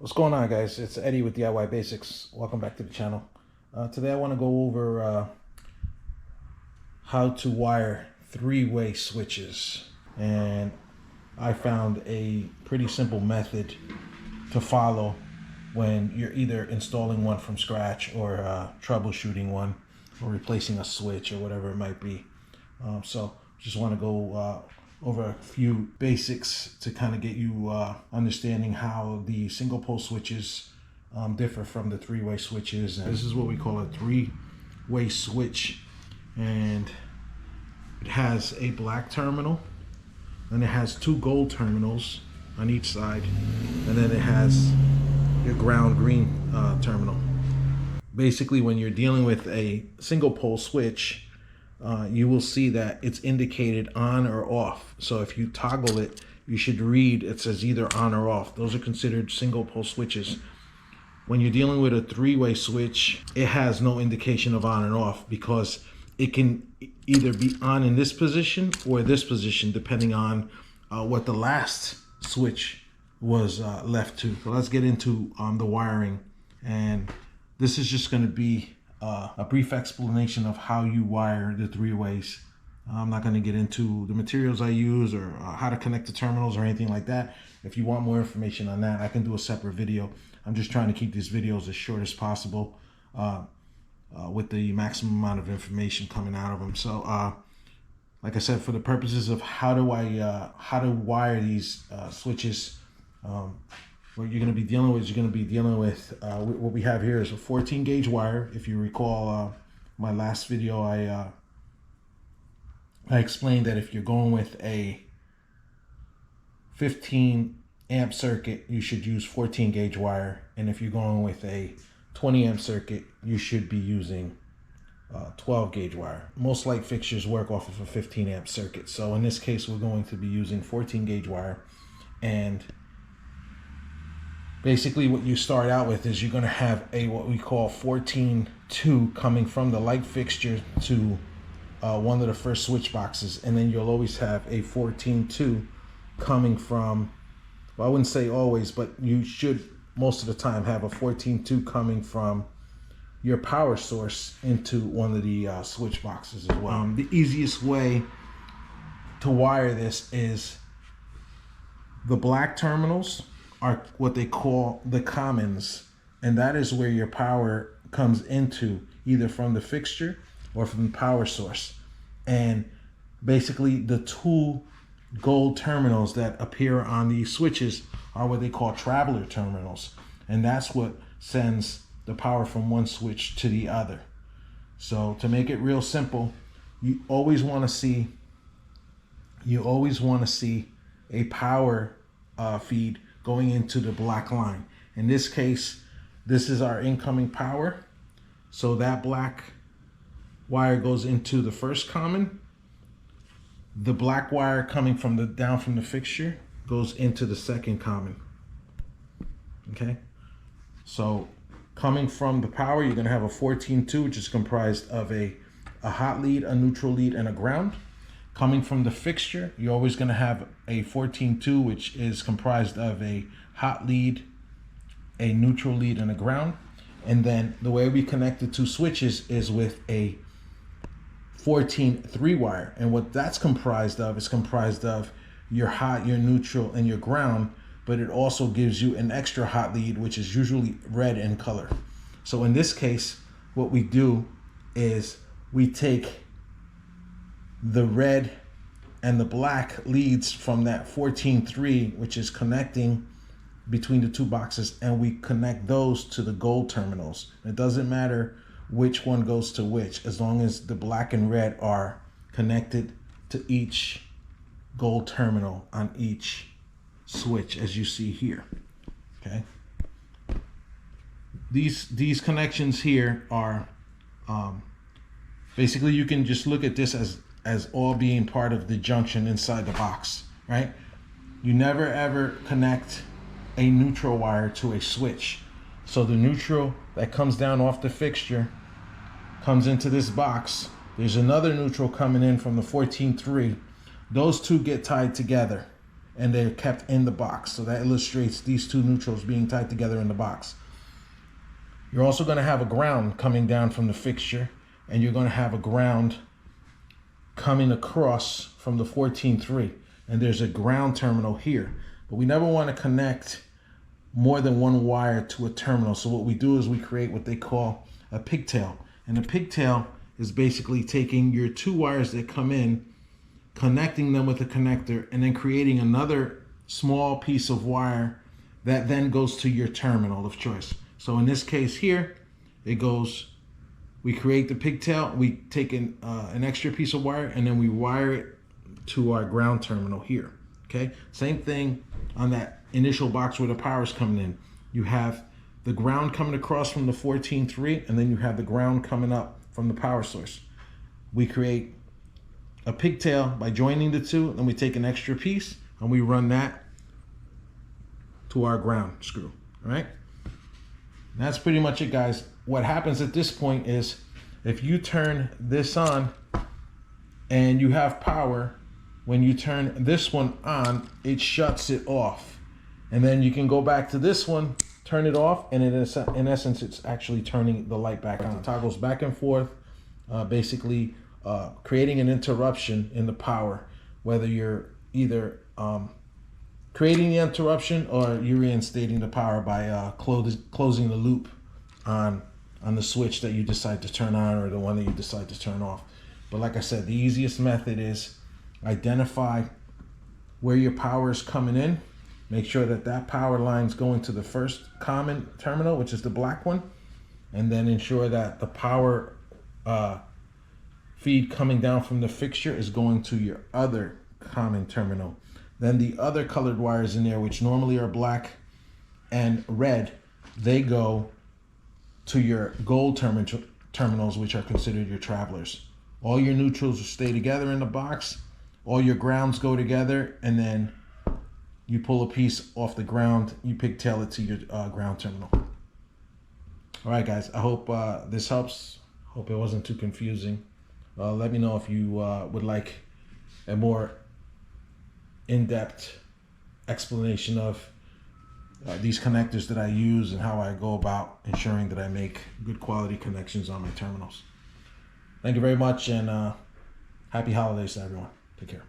What's going on, guys? It's Eddie with DIY Basics. Welcome back to the channel. Today I want to go over how to wire three-way switches, and I found a pretty simple method to follow when you're either installing one from scratch or troubleshooting one or replacing a switch or whatever it might be. So just want to go over a few basics to kind of get you understanding how the single pole switches differ from the three-way switches. And this is what we call a three-way switch, and it has a black terminal, and it has two gold terminals on each side, and then it has your ground green terminal. Basically, when you're dealing with a single pole switch, you will see that it's indicated on or off. So if you toggle it, you should read it says either on or off. Those are considered single pole switches. When you're dealing with a three-way switch, it has no indication of on and off because it can either be on in this position or this position depending on what the last switch was left to. So let's get into the wiring, and this is just going to be a brief explanation of how you wire the three ways. I'm not going to get into the materials I use or how to connect the terminals or anything like that. If you want more information on that, I can do a separate video. I'm just trying to keep these videos as short as possible with the maximum amount of information coming out of them. So like I said, for the purposes of how to wire these switches, what you're going to be dealing with what we have here is a 14 gauge wire. If you recall my last video, I explained that if you're going with a 15 amp circuit, you should use 14 gauge wire, and if you're going with a 20 amp circuit, you should be using 12 gauge wire. Most light fixtures work off of a 15 amp circuit, so in this case we're going to be using 14 gauge wire. And basically what you start out with is you're going to have a what we call 14-2 coming from the light fixture to one of the first switch boxes, and then you'll always have a 14-2 coming from, well, I wouldn't say always, but you should most of the time have a 14-2 coming from your power source into one of the switch boxes as well. The easiest way to wire this is the black terminals are what they call the commons, and that is where your power comes into, either from the fixture or from the power source. And basically the two gold terminals that appear on these switches are what they call traveler terminals, and that's what sends the power from one switch to the other. So to make it real simple, you always want to see a power feed going into the black line. In this case, this is our incoming power. So that black wire goes into the first common. The black wire coming from down from the fixture goes into the second common. Okay, so coming from the power, you're going to have a 14-2, which is comprised of a hot lead, a neutral lead, and a ground. Coming from the fixture, you're always going to have a 14-2, which is comprised of a hot lead, a neutral lead, and a ground. And then the way we connect the two switches is with a 14-3 wire. And what that's comprised of is comprised of your hot, your neutral, and your ground, but it also gives you an extra hot lead, which is usually red in color. So in this case, what we do is we take the red and the black leads from that 14-3, which is connecting between the two boxes, and we connect those to the gold terminals. It doesn't matter which one goes to which, as long as the black and red are connected to each gold terminal on each switch, as you see here. Okay, these connections here are basically, you can just look at this as all being part of the junction inside the box, right? You never ever connect a neutral wire to a switch. So the neutral that comes down off the fixture comes into this box. There's another neutral coming in from the 14-3. Those two get tied together, and they're kept in the box. So that illustrates these two neutrals being tied together in the box. You're also going to have a ground coming down from the fixture, and you're going to have a ground coming across from the 14-3, and there's a ground terminal here. But we never want to connect more than one wire to a terminal. So what we do is we create what they call a pigtail. And a pigtail is basically taking your two wires that come in, connecting them with a connector, and then creating another small piece of wire that then goes to your terminal of choice. So in this case here, it goes, we create the pigtail, we take an extra piece of wire, and then we wire it to our ground terminal here. Okay, same thing on that initial box where the power is coming in. You have the ground coming across from the 14-3, and then you have the ground coming up from the power source. We create a pigtail by joining the two, then we take an extra piece and we run that to our ground screw. All right, that's pretty much it, guys. What happens at this point is if you turn this on and you have power, when you turn this one on, it shuts it off. And then you can go back to this one, turn it off, and in essence, it's actually turning the light back on. It toggles back and forth, basically creating an interruption in the power, whether you're either creating the interruption or you're reinstating the power by closing the loop on the switch that you decide to turn on or the one that you decide to turn off. But like I said, the easiest method is identify where your power is coming in. Make sure that that power line is going to the first common terminal, which is the black one, and then ensure that the power feed coming down from the fixture is going to your other common terminal. Then the other colored wires in there, which normally are black and red, they go to your gold terminals, which are considered your travelers. All your neutrals will stay together in the box. All your grounds go together, and then you pull a piece off the ground, you pigtail it to your ground terminal. All right, guys, I hope this helps. Hope it wasn't too confusing. Let me know if you would like a more in-depth explanation of these connectors that I use and how I go about ensuring that I make good quality connections on my terminals. Thank you very much, and happy holidays to everyone. Take care.